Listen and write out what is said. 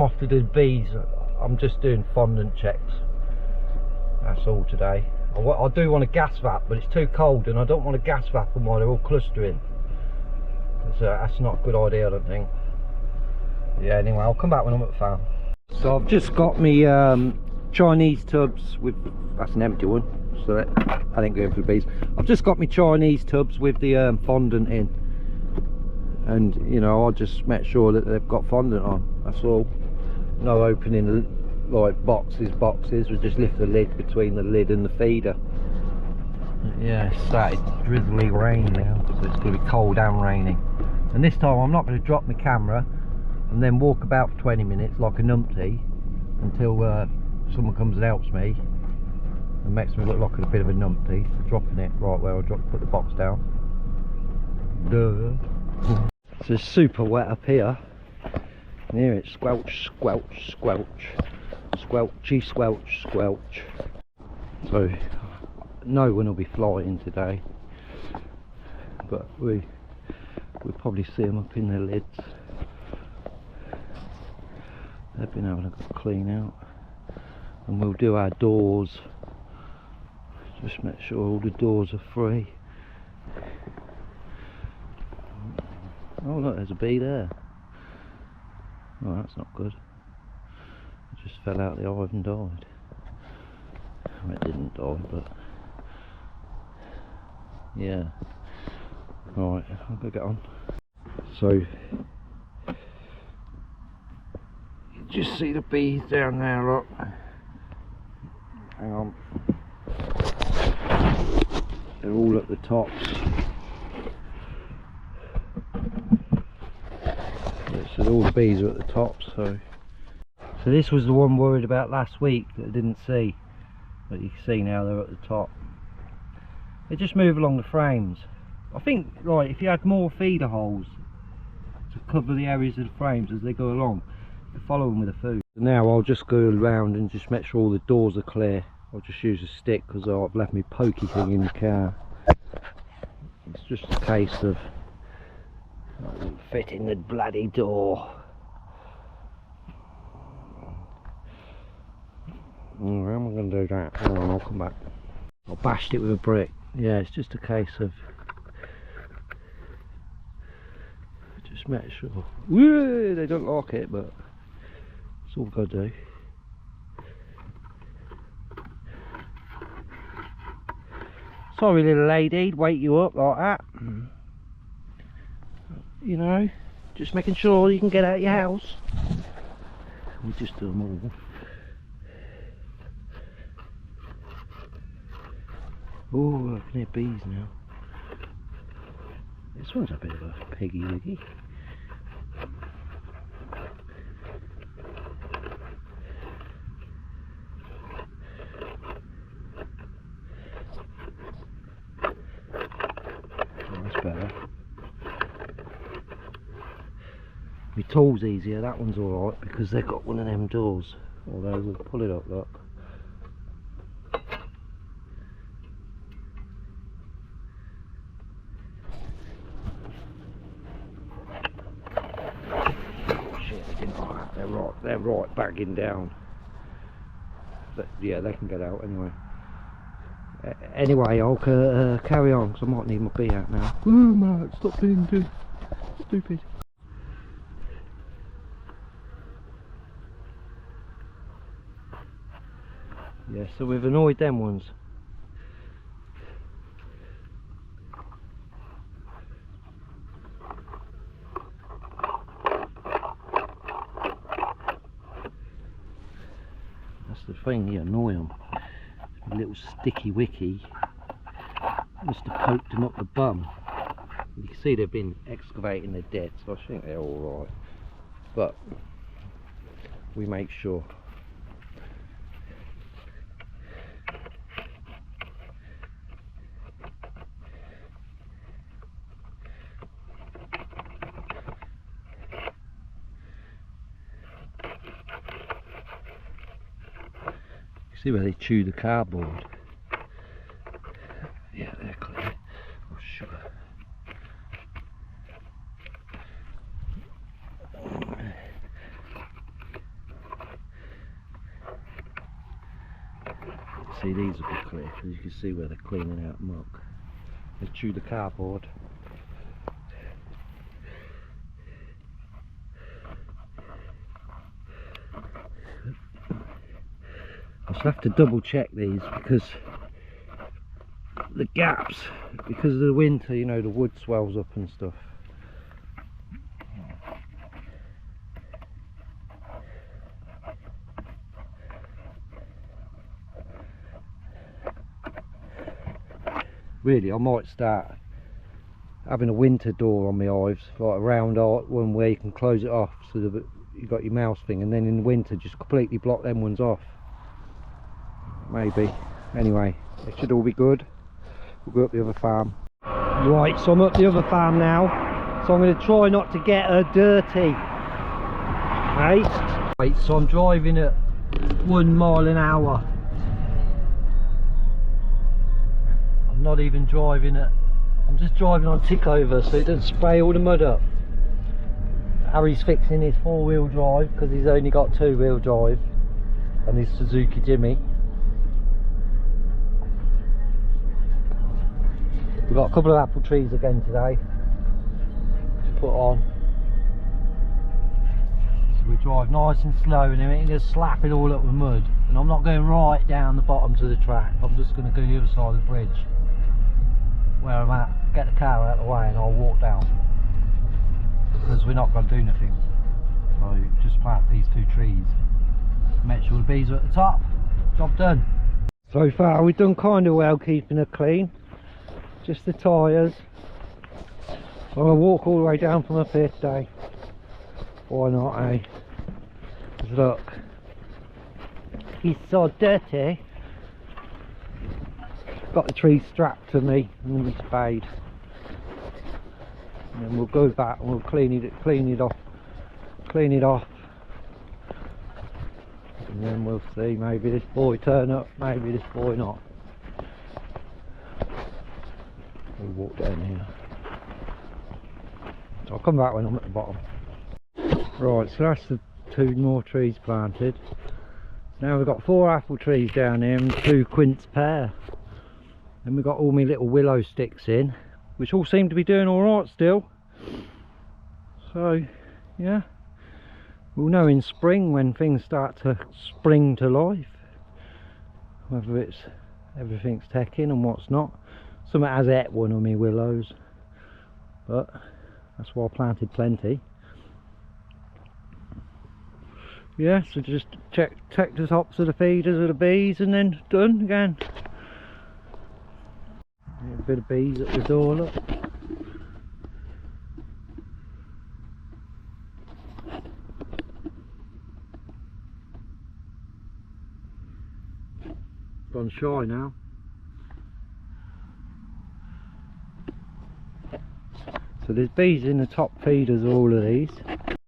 I'm off to do bees. I'm just doing fondant checks. That's all today. I do want a gas vat, but it's too cold and I don't want a gas vat them while they're all clustering. So that's not a good idea, I don't think. Yeah, anyway, I'll come back when I'm at the farm. So I've just got me Chinese tubs with, that's an empty one, so I didn't go in for the bees. I've just got me Chinese tubs with the fondant in, and you know, I'll just make sure that they've got fondant on, that's all. No opening like boxes, we just lift the lid between the lid and the feeder. Yeah, it's started drizzly rain now, so it's going to be cold and raining. And this time I'm not going to drop my camera and then walk about for 20 minutes like a numpty until someone comes and helps me and makes me look like a bit of a numpty for dropping it right where I put the box down. Duh. So it's super wet up here. And here it's squelch, squelch, squelch, squelchy, squelch, squelch. So no one will be flying today, but we'll probably see them up in their lids. They've been having a good clean out, and we'll do our doors. Just make sure all the doors are free. Oh look, there's a bee there. Oh, that's not good. It just fell out the hive and died. Well, it didn't die, but yeah. Alright, I'll go get on. So you just see the bees down there, look. Hang on. They're all at the tops. So all the bees are at the top. So this was the one worried about last week that I didn't see, but you can see now they're at the top. They just move along the frames. I think, like, if you had more feeder holes to cover the areas of the frames as they go along, you can follow them with the food. So now I'll just go around and just make sure all the doors are clear. I'll just use a stick because I've left my pokey thing in the car. It's just a case of fitting the bloody door. How am I going to do that? Hang on, I'll come back. I bashed it with a brick. Yeah, it's just a case of just make sure. Woo, they don't like it, but it's all I've got to do. Sorry, little lady, wake you up like that. You know, just making sure you can get out of your house. We'll just do them all. Oh, I can hear bees now. This one's a bit of a piggy wiggy. Oh, that's better. My tool's easier, that one's alright because they've got one of them doors. Although we'll pull it up, look. They're right bagging down. But yeah, they can get out anyway. Anyway, I'll carry on because I might need my bee out now. Oh Matt, stop being stupid. Yeah, so we've annoyed them ones. The thing, you annoy them. A little sticky wicky must have poked them up the bum. You can see they've been excavating their dead, so I think they're alright, but we make sure. See where they chew the cardboard? Yeah, they're clear. Oh, sugar. see these will be clear, because you can see where they're cleaning out muck. They chew the cardboard. I shall have to double check these, because the gaps, because of the winter, you know, the wood swells up and stuff. Really, I might start having a winter door on my hives, like a round one where you can close it off so that you've got your mouse thing, and then in the winter just completely block them ones off. Maybe. Anyway, it should all be good. We'll go up the other farm. Right, so I'm up the other farm now, so I'm going to try not to get her dirty. Hey? Right, so I'm driving at 1 mile an hour. I'm not even driving at, I'm just driving on tick over so it doesn't spray all the mud up. Harry's fixing his 4-wheel drive because he's only got 2-wheel drive, and his Suzuki Jimmy. We've got a couple of apple trees again today to put on. So we drive nice and slow, and then just slap it all up with mud. And I'm not going right down the bottom to the track, I'm just going to go the other side of the bridge where I'm at, get the car out of the way, and I'll walk down, because we're not going to do nothing. So just plant these 2 trees, make sure the bees are at the top, job done. So far we've done kind of well keeping her clean, just the tyres. I'm going to walk all the way down from up here today. Why not, eh? Look, he's so dirty. Got the tree strapped to me and we spade, and then we'll go back and we'll clean it off, and then we'll see. Maybe this boy turn up, maybe this boy not. We'll walk down here, so I'll come back when I'm at the bottom. Right, so that's the 2 more trees planted. Now we've got 4 apple trees down here and 2 quince pear. And we've got all my little willow sticks in, which all seem to be doing alright still. So, yeah, we'll know in spring when things start to spring to life, whether it's everything's taking and what's not. Some has ate one of my willows, but that's why I planted plenty. Yeah, so just check the tops of the feeders of the bees and then done again. A bit of bees at the door, look. Gone shy now. So there's bees in the top feeders of all of these.